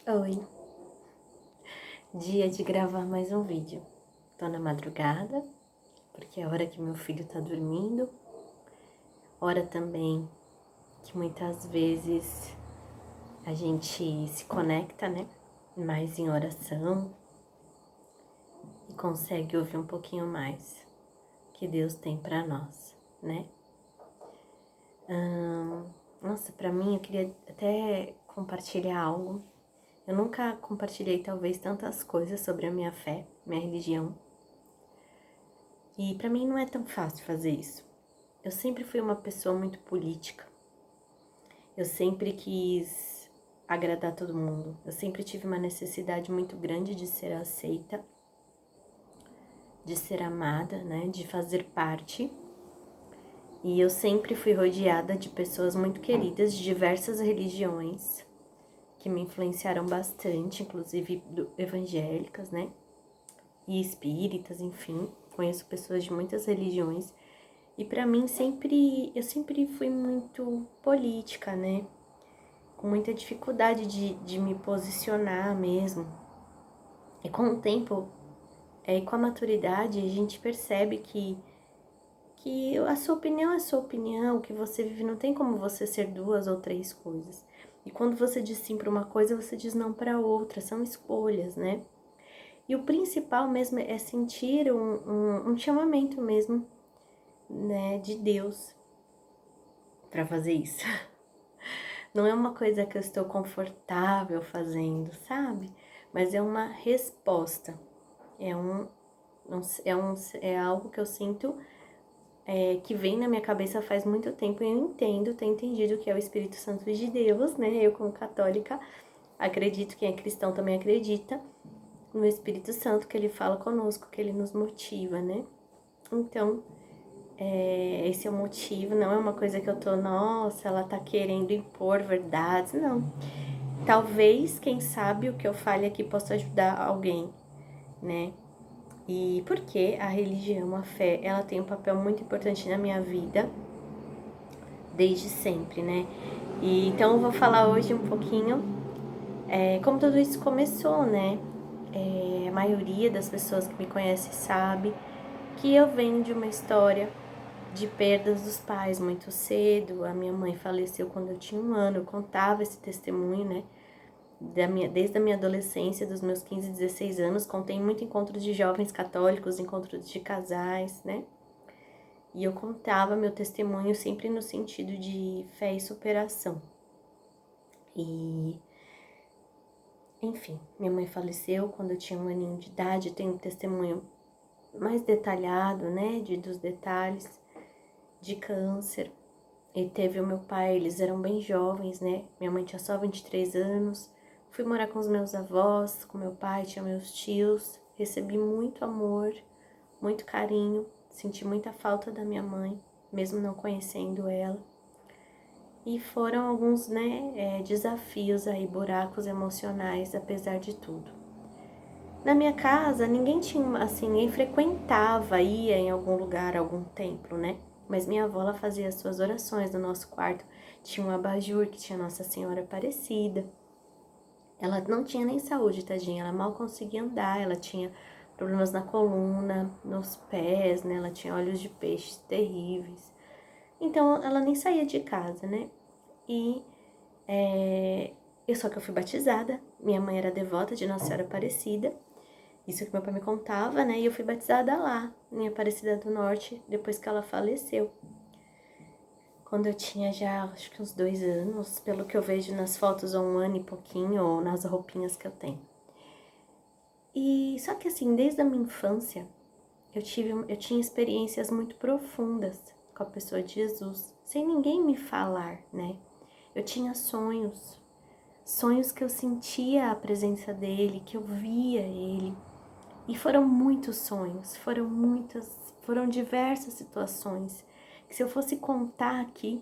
Oi, dia de gravar mais um vídeo. Tô na madrugada, porque é a hora que meu filho tá dormindo, hora também que muitas vezes a gente se conecta, né? Mais em oração e consegue ouvir um pouquinho mais que Deus tem pra nós, né? Nossa, pra mim eu queria até compartilhar algo. Eu nunca compartilhei talvez tantas coisas sobre a minha fé, minha religião. E pra mim não é tão fácil fazer isso. Eu sempre fui uma pessoa muito política. Eu sempre quis agradar todo mundo. Eu sempre tive uma necessidade muito grande de ser aceita, de ser amada, né, de fazer parte. E eu sempre fui rodeada de pessoas muito queridas de diversas religiões que me influenciaram bastante, inclusive evangélicas, né? E espíritas, enfim. Conheço pessoas de muitas religiões. E pra mim eu sempre fui muito política, né? Com muita dificuldade de me posicionar mesmo. E com o tempo, e com a maturidade, a gente percebe que a sua opinião é sua opinião, o que você vive não tem como você ser duas ou três coisas. E quando você diz sim para uma coisa, você diz não para outra, são escolhas, né? E o principal mesmo é sentir um chamamento mesmo, né, de Deus para fazer isso. Não é uma coisa que eu estou confortável fazendo, sabe? Mas é uma resposta. É algo que eu sinto que vem na minha cabeça faz muito tempo e eu tenho entendido que é o Espírito Santo de Deus, né? Eu, como católica, acredito, quem é cristão também acredita no Espírito Santo, que ele fala conosco, que ele nos motiva, né? Então, esse é o motivo, não é uma coisa que eu tô, nossa, ela tá querendo impor verdades, não. Talvez, quem sabe, o que eu fale aqui possa ajudar alguém, né? E porque a religião, a fé, ela tem um papel muito importante na minha vida, desde sempre, né? E então eu vou falar hoje um pouquinho como tudo isso começou, né? A maioria das pessoas que me conhecem sabe que eu venho de uma história de perdas dos pais muito cedo. A minha mãe faleceu quando eu tinha 1 ano, eu contava esse testemunho, né? Desde a minha adolescência, dos meus 15, 16 anos, contei muito encontros de jovens católicos, encontros de casais, né? E eu contava meu testemunho sempre no sentido de fé e superação. E, enfim, minha mãe faleceu quando eu tinha 1 aninho de idade, eu tenho um testemunho mais detalhado, né, dos detalhes de câncer. E teve o meu pai, eles eram bem jovens, né? Minha mãe tinha só 23 anos. Fui morar com os meus avós, com meu pai, tinha meus tios. Recebi muito amor, muito carinho. Senti muita falta da minha mãe, mesmo não conhecendo ela. E foram alguns, né, desafios aí, buracos emocionais, apesar de tudo. Na minha casa, ninguém tinha, assim, ninguém frequentava, ia em algum lugar, algum templo, né? Mas minha avó, ela fazia as suas orações no nosso quarto. Tinha um abajur que tinha Nossa Senhora Aparecida. Ela não tinha nem saúde, tadinha. Ela mal conseguia andar. Ela tinha problemas na coluna, nos pés, né? Ela tinha olhos de peixe terríveis. Então, ela nem saía de casa, né? E só que eu fui batizada. Minha mãe era devota de Nossa Senhora Aparecida. Isso que meu pai me contava, né? E eu fui batizada lá, em Aparecida do Norte, depois que ela faleceu. Quando eu tinha já, acho que uns 2 anos, pelo que eu vejo nas fotos, ou 1 ano e pouquinho, ou nas roupinhas que eu tenho. E só que assim, desde a minha infância, eu tinha experiências muito profundas com a pessoa de Jesus, sem ninguém me falar, né? Eu tinha sonhos que eu sentia a presença dele, que eu via ele. E foram muitos sonhos, foram diversas situações, que se eu fosse contar aqui,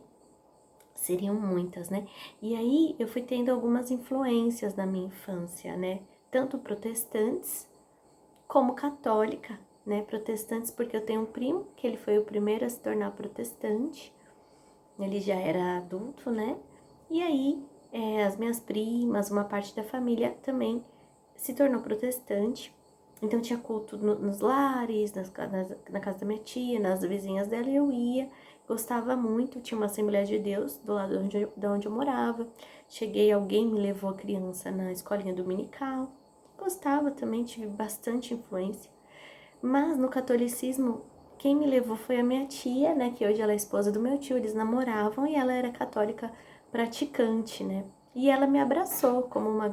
seriam muitas, né? E aí eu fui tendo algumas influências na minha infância, né? Tanto protestantes como católica, né? Protestantes porque eu tenho um primo, que ele foi o primeiro a se tornar protestante, ele já era adulto, né? E aí as minhas primas, uma parte da família também se tornou protestante. Então tinha culto nos lares, na casa da minha tia, nas vizinhas dela, e eu ia, gostava muito. Tinha uma Assembleia de Deus do lado de onde eu morava. Cheguei, alguém me levou a criança na escolinha dominical. Gostava também, tive bastante influência. Mas no catolicismo, quem me levou foi a minha tia, né, que hoje ela é esposa do meu tio, eles namoravam e ela era católica praticante, né? E ela me abraçou como uma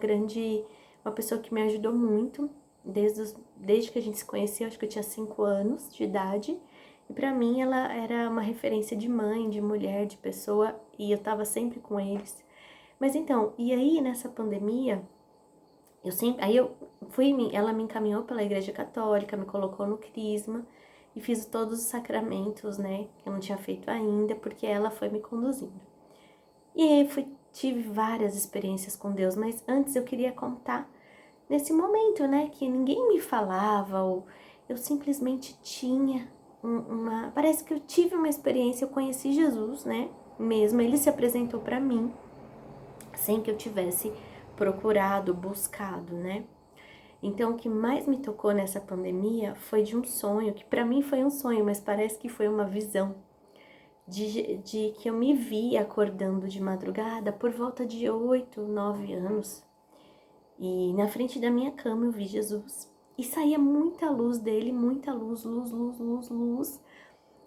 pessoa que me ajudou muito, desde que a gente se conheceu, acho que eu tinha 5 anos de idade. E pra mim ela era uma referência de mãe, de mulher, de pessoa, e eu tava sempre com eles. Mas então, e aí nessa pandemia, ela me encaminhou pela Igreja Católica, me colocou no crisma e fiz todos os sacramentos, né, que eu não tinha feito ainda, porque ela foi me conduzindo. E aí tive várias experiências com Deus, mas antes eu queria contar nesse momento, né, que ninguém me falava, ou eu simplesmente tinha parece que eu tive uma experiência, eu conheci Jesus, né, mesmo, ele se apresentou para mim, sem que eu tivesse procurado, buscado, né. Então, o que mais me tocou nessa pandemia foi de um sonho, que para mim foi um sonho, mas parece que foi uma visão, de que eu me vi acordando de madrugada por volta de 8, 9 anos. E na frente da minha cama eu vi Jesus. E saía muita luz dele, muita luz, luz, luz, luz, luz.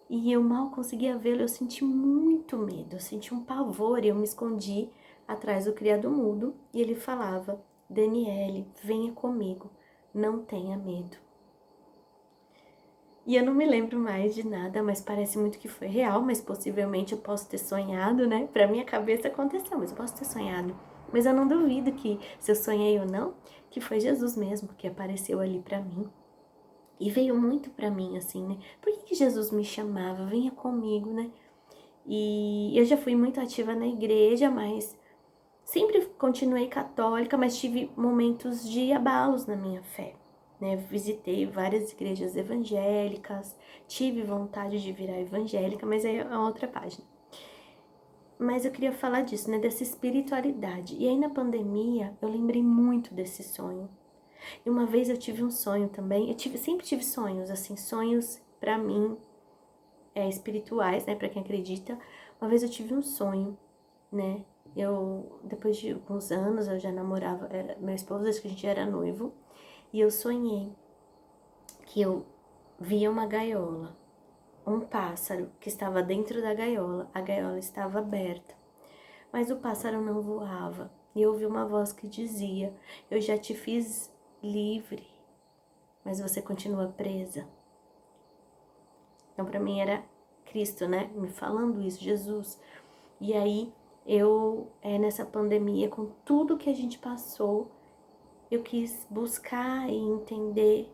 E eu mal conseguia vê-lo, eu senti muito medo, eu senti um pavor e eu me escondi atrás do criado mudo. E ele falava: Daniele, venha comigo, não tenha medo. E eu não me lembro mais de nada, mas parece muito que foi real, mas possivelmente eu posso ter sonhado, né? Pra minha cabeça aconteceu, mas eu posso ter sonhado. Mas eu não duvido que, se eu sonhei ou não, que foi Jesus mesmo que apareceu ali pra mim. E veio muito pra mim, assim, né? Por que Jesus me chamava? Venha comigo, né? E eu já fui muito ativa na igreja, mas sempre continuei católica, mas tive momentos de abalos na minha fé, né? Visitei várias igrejas evangélicas, tive vontade de virar evangélica, mas aí é outra página. Mas eu queria falar disso, né? Dessa espiritualidade. E aí na pandemia eu lembrei muito desse sonho. E uma vez eu tive um sonho também, sempre tive sonhos, assim, sonhos pra mim espirituais, né? Pra quem acredita. Uma vez eu tive um sonho, né? Depois de alguns anos, eu já namorava, meu esposo, desde que a gente era noivo, e eu sonhei que eu via uma gaiola, um pássaro que estava dentro da gaiola, a gaiola estava aberta, mas o pássaro não voava, e eu ouvi uma voz que dizia: eu já te fiz livre, mas você continua presa. Então, pra mim era Cristo, né, me falando isso, Jesus. E aí, nessa pandemia, com tudo que a gente passou, eu quis buscar e entender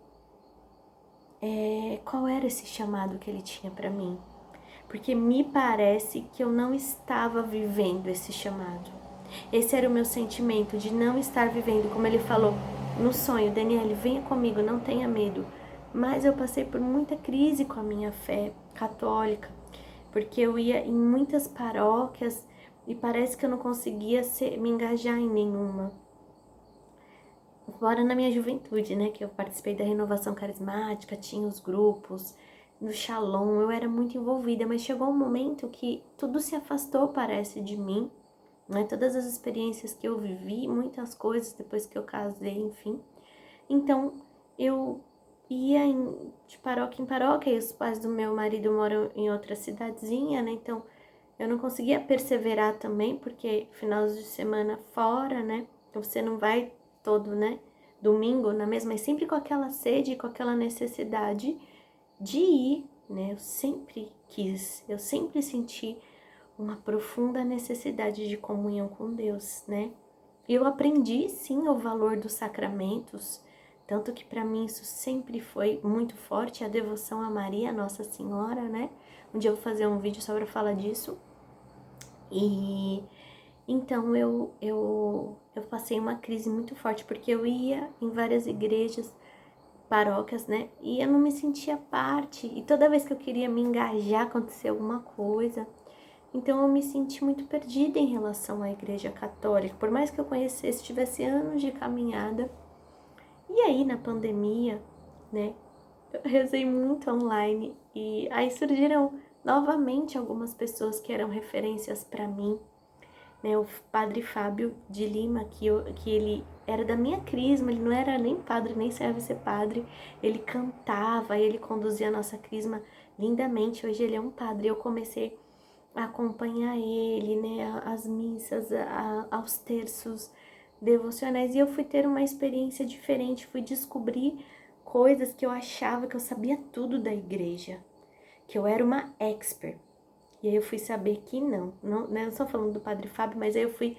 qual era esse chamado que ele tinha para mim. Porque me parece que eu não estava vivendo esse chamado. Esse era o meu sentimento, de não estar vivendo, como ele falou no sonho: Daniele, venha comigo, não tenha medo. Mas eu passei por muita crise com a minha fé católica, porque eu ia em muitas paróquias e parece que eu não conseguia me engajar em nenhuma. Fora na minha juventude, né, que eu participei da renovação carismática, tinha os grupos, no Shalom, eu era muito envolvida, mas chegou um momento que tudo se afastou, parece, de mim, né, todas as experiências que eu vivi, muitas coisas depois que eu casei, enfim. Então, eu ia de paróquia em paróquia, e os pais do meu marido moram em outra cidadezinha, né, então eu não conseguia perseverar também, porque finais de semana fora, né, então você não vai todo, né, domingo na mesma, mas sempre com aquela sede, com aquela necessidade de ir, né, eu sempre quis, eu sempre senti uma profunda necessidade de comunhão com Deus, né, e eu aprendi, sim, o valor dos sacramentos, tanto que para mim isso sempre foi muito forte, a devoção a Maria, Nossa Senhora, né, um dia eu vou fazer um vídeo só para falar disso. E então eu passei uma crise muito forte, porque eu ia em várias igrejas, paróquias, né? E eu não me sentia parte. E toda vez que eu queria me engajar, acontecia alguma coisa. Então eu me senti muito perdida em relação à Igreja Católica, por mais que eu conhecesse, tivesse anos de caminhada. E aí na pandemia, né, eu rezei muito online e aí surgiram novamente algumas pessoas que eram referências para mim, né, o padre Fábio de Lima, que ele era da minha crisma, ele não era nem padre, nem serve ser padre, ele cantava, ele conduzia a nossa crisma lindamente, hoje ele é um padre, eu comecei a acompanhar ele, né, as missas, aos terços devocionais, e eu fui ter uma experiência diferente, fui descobrir coisas que eu achava que eu sabia tudo da igreja, que eu era uma expert. E aí eu fui saber que não, né, não só falando do Padre Fábio, mas aí eu fui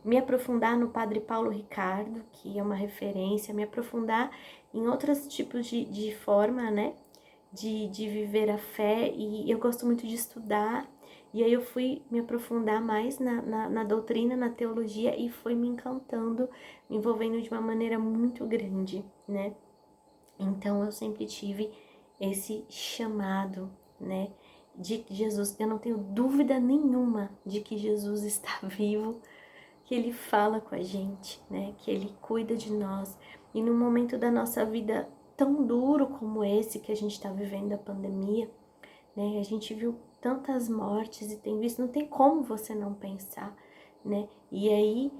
me aprofundar no Padre Paulo Ricardo, que é uma referência, me aprofundar em outros tipos de forma, né, de viver a fé, e eu gosto muito de estudar, e aí eu fui me aprofundar mais na doutrina, na teologia, e foi me encantando, me envolvendo de uma maneira muito grande, né. Então eu sempre tive esse chamado, né, de que Jesus, eu não tenho dúvida nenhuma de que Jesus está vivo, que Ele fala com a gente, né, que Ele cuida de nós. E no momento da nossa vida tão duro como esse que a gente está vivendo, a pandemia, né, a gente viu tantas mortes e tem visto, não tem como você não pensar, né, e aí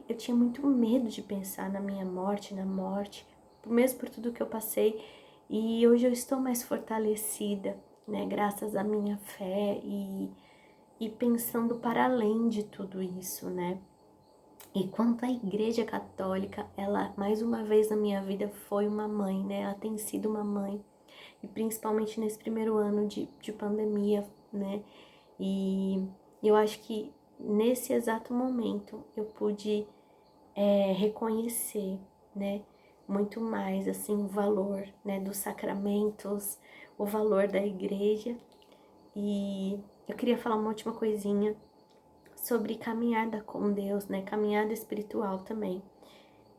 eu tinha muito medo de pensar na minha morte, na morte, mesmo por tudo que eu passei, e hoje eu estou mais fortalecida, né, graças à minha fé e pensando para além de tudo isso, né. E quanto à Igreja Católica, ela, mais uma vez na minha vida, foi uma mãe, né, ela tem sido uma mãe, e principalmente nesse primeiro ano de pandemia, né, e eu acho que nesse exato momento eu pude reconhecer, né, muito mais, assim, o valor, né, dos sacramentos, o valor da igreja. E eu queria falar uma última coisinha sobre caminhada com Deus, né, caminhada espiritual também.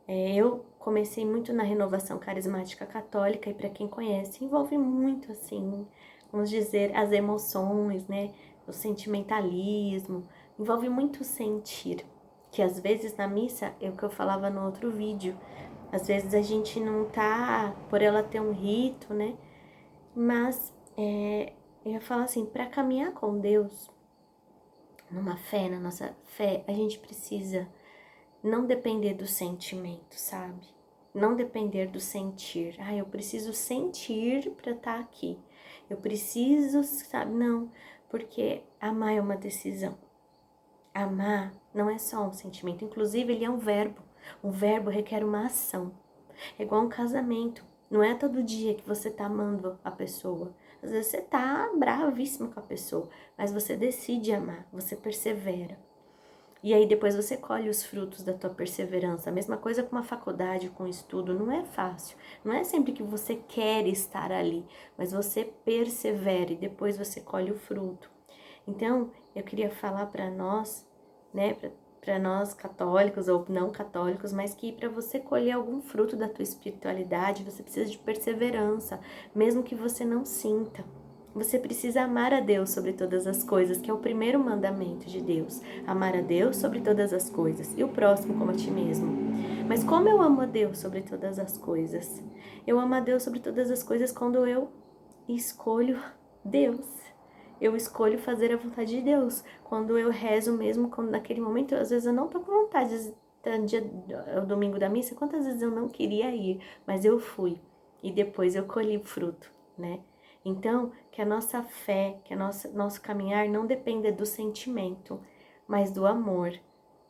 Eu comecei muito na renovação carismática católica, e para quem conhece, envolve muito, assim, vamos dizer, as emoções, né, o sentimentalismo, envolve muito sentir, que às vezes na missa, é o que eu falava no outro vídeo, às vezes a gente não tá, por ela ter um rito, né, mas eu falo assim, para caminhar com Deus, numa fé, na nossa fé, a gente precisa não depender do sentimento, sabe? Não depender do sentir. Ah, eu preciso sentir para estar aqui. Eu preciso, sabe? Não, porque amar é uma decisão. Amar não é só um sentimento. Inclusive, ele é um verbo. Um verbo requer uma ação. É igual um casamento. Não é todo dia que você tá amando a pessoa. Às vezes você tá bravíssimo com a pessoa, mas você decide amar, você persevera. E aí depois você colhe os frutos da tua perseverança. A mesma coisa com uma faculdade, com um estudo, não é fácil. Não é sempre que você quer estar ali, mas você persevera e depois você colhe o fruto. Então, eu queria falar para nós, né, para nós católicos ou não católicos, mas que para você colher algum fruto da tua espiritualidade, você precisa de perseverança, mesmo que você não sinta. Você precisa amar a Deus sobre todas as coisas, que é o primeiro mandamento de Deus. Amar a Deus sobre todas as coisas e o próximo como a ti mesmo. Mas como eu amo a Deus sobre todas as coisas? Eu amo a Deus sobre todas as coisas quando eu escolho Deus. Eu escolho fazer a vontade de Deus. Quando eu rezo mesmo, quando naquele momento, às vezes eu não tô com vontade, o domingo da missa, quantas vezes eu não queria ir, mas eu fui. E depois eu colhi o fruto, né? Então, que a nossa fé, que nosso caminhar não dependa do sentimento, mas do amor,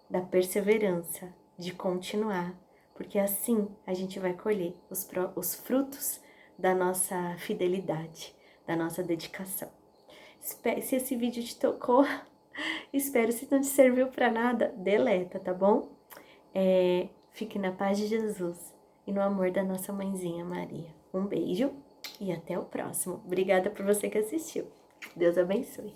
da perseverança, de continuar. Porque assim a gente vai colher os frutos da nossa fidelidade, da nossa dedicação. Se esse vídeo te tocou, espero, se não te serviu para nada, deleta, tá bom? Fique na paz de Jesus e no amor da nossa mãezinha Maria. Um beijo e até o próximo. Obrigada por você que assistiu. Deus abençoe.